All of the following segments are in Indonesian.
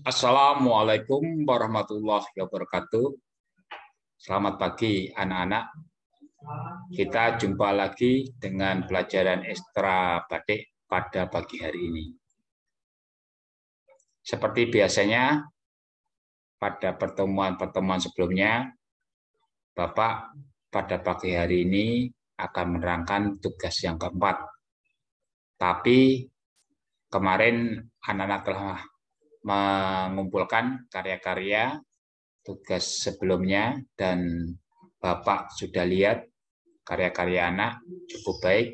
Assalamualaikum warahmatullahi wabarakatuh. Selamat pagi anak-anak. Kita jumpa lagi dengan pelajaran ekstra batik pada pagi hari ini. Seperti biasanya, pada pertemuan-pertemuan sebelumnya, Bapak pada pagi hari ini akan menerangkan tugas yang keempat. Tapi kemarin anak-anak telah mengumpulkan karya-karya tugas sebelumnya dan Bapak sudah lihat karya-karya anak cukup baik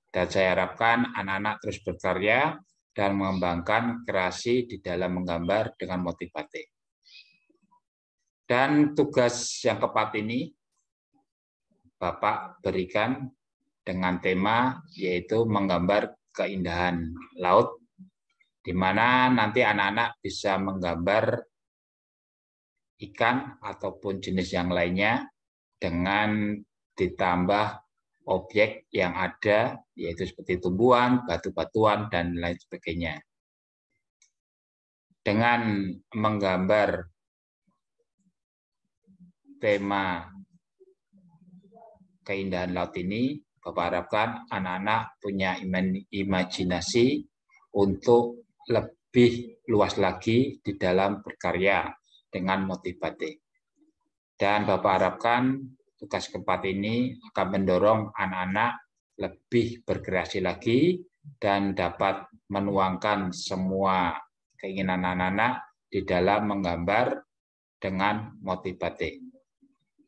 dan saya harapkan anak-anak terus berkarya dan mengembangkan kreasi di dalam menggambar dengan motif batik. Dan tugas yang keempat ini Bapak berikan dengan tema yaitu menggambar keindahan laut, di mana nanti anak-anak bisa menggambar ikan ataupun jenis yang lainnya dengan ditambah objek yang ada, yaitu seperti tumbuhan, batu-batuan, dan lain sebagainya. Dengan menggambar tema keindahan laut ini, Bapak harapkan anak-anak punya imajinasi untuk lebih luas lagi di dalam berkarya dengan motif batik. Dan Bapak harapkan tugas keempat ini akan mendorong anak-anak lebih berkreasi lagi dan dapat menuangkan semua keinginan anak-anak di dalam menggambar dengan motif batik.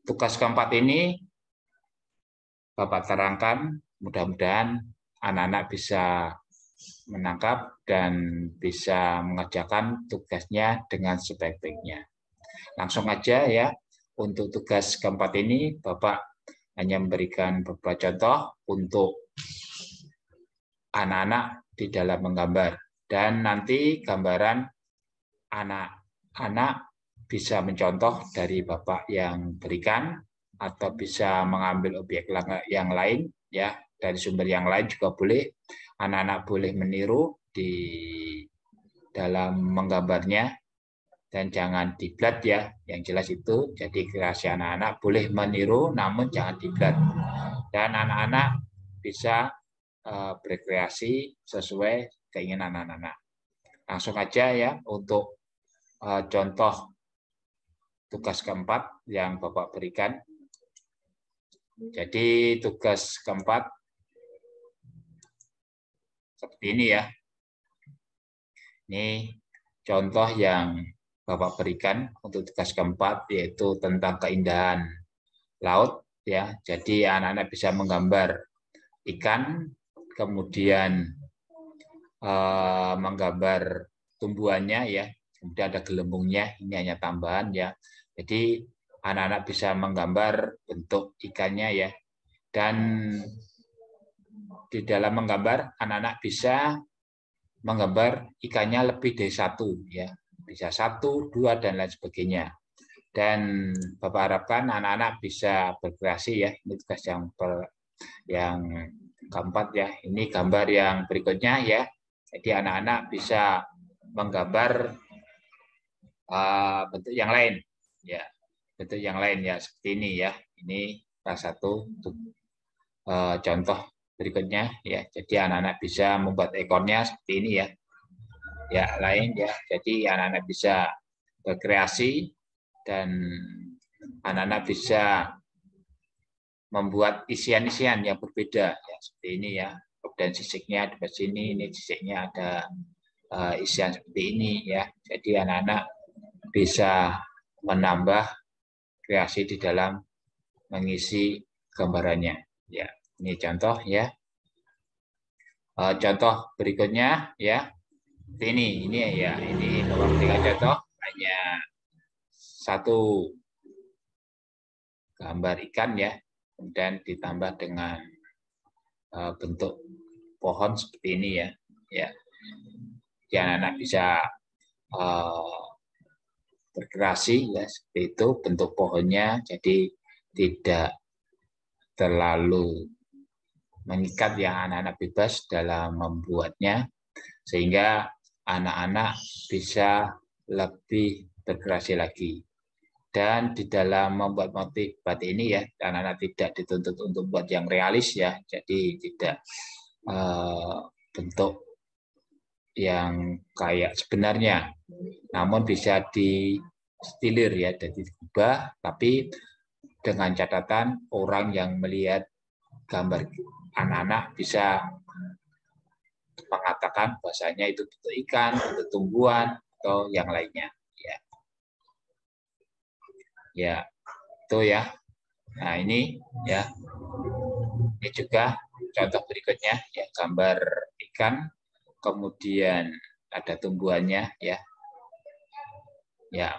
Tugas keempat ini Bapak terangkan, mudah-mudahan anak-anak bisa menangkap dan bisa mengerjakan tugasnya dengan sebaik-baiknya. Langsung aja ya, untuk tugas keempat ini Bapak hanya memberikan beberapa contoh untuk anak-anak di dalam menggambar. Dan nanti gambaran anak-anak bisa mencontoh dari Bapak yang berikan atau bisa mengambil objek yang lain ya, dari sumber yang lain juga boleh. Anak-anak boleh meniru di dalam menggambarnya dan jangan diblat ya, yang jelas itu. Jadi kreasi anak-anak boleh meniru namun jangan diblat, dan anak-anak bisa berkreasi sesuai keinginan anak-anak. Langsung aja ya untuk contoh tugas keempat yang Bapak berikan. Jadi tugas keempat seperti ini ya. Ini contoh yang Bapak berikan untuk tugas keempat, yaitu tentang keindahan laut ya. Jadi anak-anak bisa menggambar ikan, kemudian menggambar tumbuhannya ya, kemudian ada gelembungnya, ini hanya tambahan ya. Jadi anak-anak bisa menggambar bentuk ikannya ya, dan di dalam menggambar anak-anak bisa menggambar ikannya lebih dari satu ya, bisa 1, 2 dan lain sebagainya. Dan Bapak harapkan anak-anak bisa berkreasi ya. Ini tugas yang keempat ya. Ini gambar yang berikutnya ya. Jadi anak-anak bisa menggambar bentuk yang lain ya, bentuk yang lain ya, seperti ini ya. Ini salah satu contoh berikutnya ya. Jadi anak-anak bisa membuat ekornya seperti ini ya. Ya, lain ya. Jadi anak-anak bisa berkreasi dan anak-anak bisa membuat isian-isian yang berbeda ya, seperti ini ya. Dan sisiknya di sini, ini sisiknya ada isian seperti ini ya. Jadi anak-anak bisa menambah kreasi di dalam mengisi gambarannya ya. Ini contoh ya. Contoh berikutnya ya. Ini ya, ini Bapak berikan contoh hanya satu gambar ikan ya, kemudian ditambah dengan bentuk pohon seperti ini ya. Ya, jadi anak-anak bisa berkreasi ya, seperti itu bentuk pohonnya. Jadi tidak terlalu mengikat ya, anak-anak bebas dalam membuatnya, sehingga anak-anak bisa lebih berkreasi lagi. Dan di dalam membuat motif batik ini ya, anak-anak tidak dituntut untuk buat yang realis ya, jadi tidak bentuk yang kayak sebenarnya, namun bisa distilir ya, jadi diubah, tapi dengan catatan orang yang melihat gambar anak-anak bisa mengatakan bahasanya itu bentuk ikan, bentuk tumbuhan, atau yang lainnya. Ya, itu ya. Nah ini ya, ini juga contoh berikutnya ya, gambar ikan, kemudian ada tumbuhannya ya. Ya,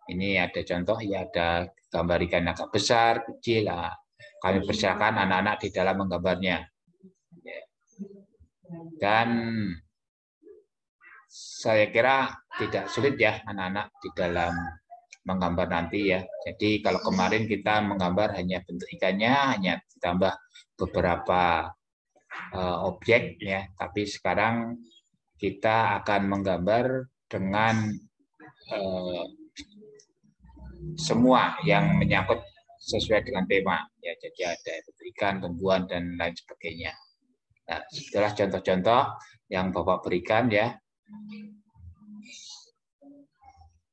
ini ada contoh ya, ada gambar ikan agak besar, kecil. Nah, kami persilakan anak-anak di dalam menggambarnya. Ya. Dan saya kira tidak sulit ya anak-anak di dalam menggambar nanti ya. Jadi kalau kemarin kita menggambar hanya bentuk ikannya, hanya ditambah beberapa objek ya, tapi sekarang kita akan menggambar dengan semua yang menyangkut sesuai dengan tema ya. Jadi ada bentuk ikan, tumbuhan dan lain sebagainya. Nah, itulah contoh-contoh yang Bapak berikan ya.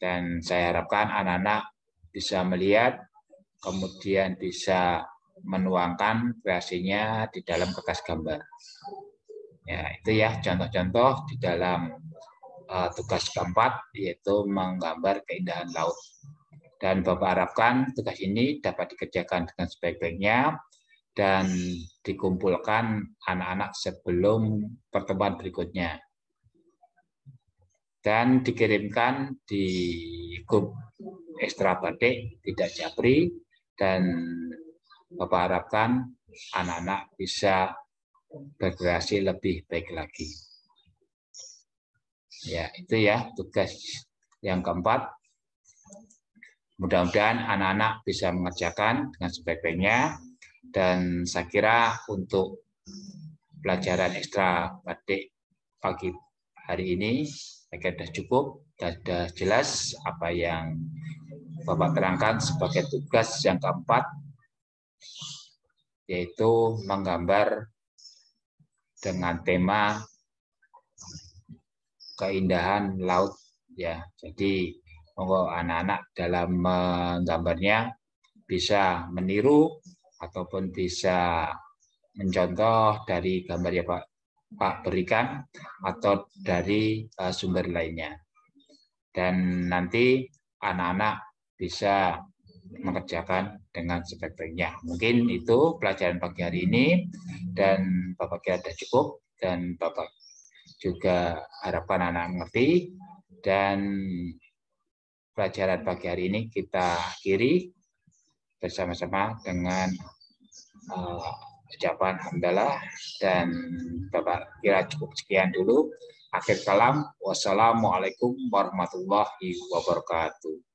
Dan saya harapkan anak-anak bisa melihat, kemudian bisa menuangkan kreasinya di dalam kertas gambar. Ya, itu ya contoh-contoh di dalam tugas keempat, yaitu menggambar keindahan laut. Dan Bapak harapkan tugas ini dapat dikerjakan dengan sebaik-baiknya dan dikumpulkan anak-anak sebelum pertemuan berikutnya. Dan dikirimkan di grup Ekstra Batik Tidak Japri, dan Bapak harapkan anak-anak bisa berkreasi lebih baik lagi. Ya, itu ya tugas yang keempat. Mudah-mudahan anak-anak bisa mengerjakan dengan sebaik-baiknya, dan saya kira untuk pelajaran Ekstra Batik pagi hari ini saya kira sudah cukup, sudah jelas apa yang Bapak terangkan sebagai tugas yang keempat, yaitu menggambar dengan tema keindahan laut ya. Jadi monggo anak-anak dalam menggambarnya bisa meniru ataupun bisa mencontoh dari gambar yang Pak berikan atau dari sumber lainnya. Dan nanti anak-anak bisa mengerjakan dengan sebaik-baiknya. Mungkin itu pelajaran pagi hari ini, dan Bapak kira sudah cukup, dan Bapak juga harapkan anak mengerti. Dan pelajaran pagi hari ini kita akhiri bersama-sama dengan ucapan hamdalah, dan Bapak kira cukup sekian dulu. Akhir kalam, wassalamualaikum warahmatullahi wabarakatuh.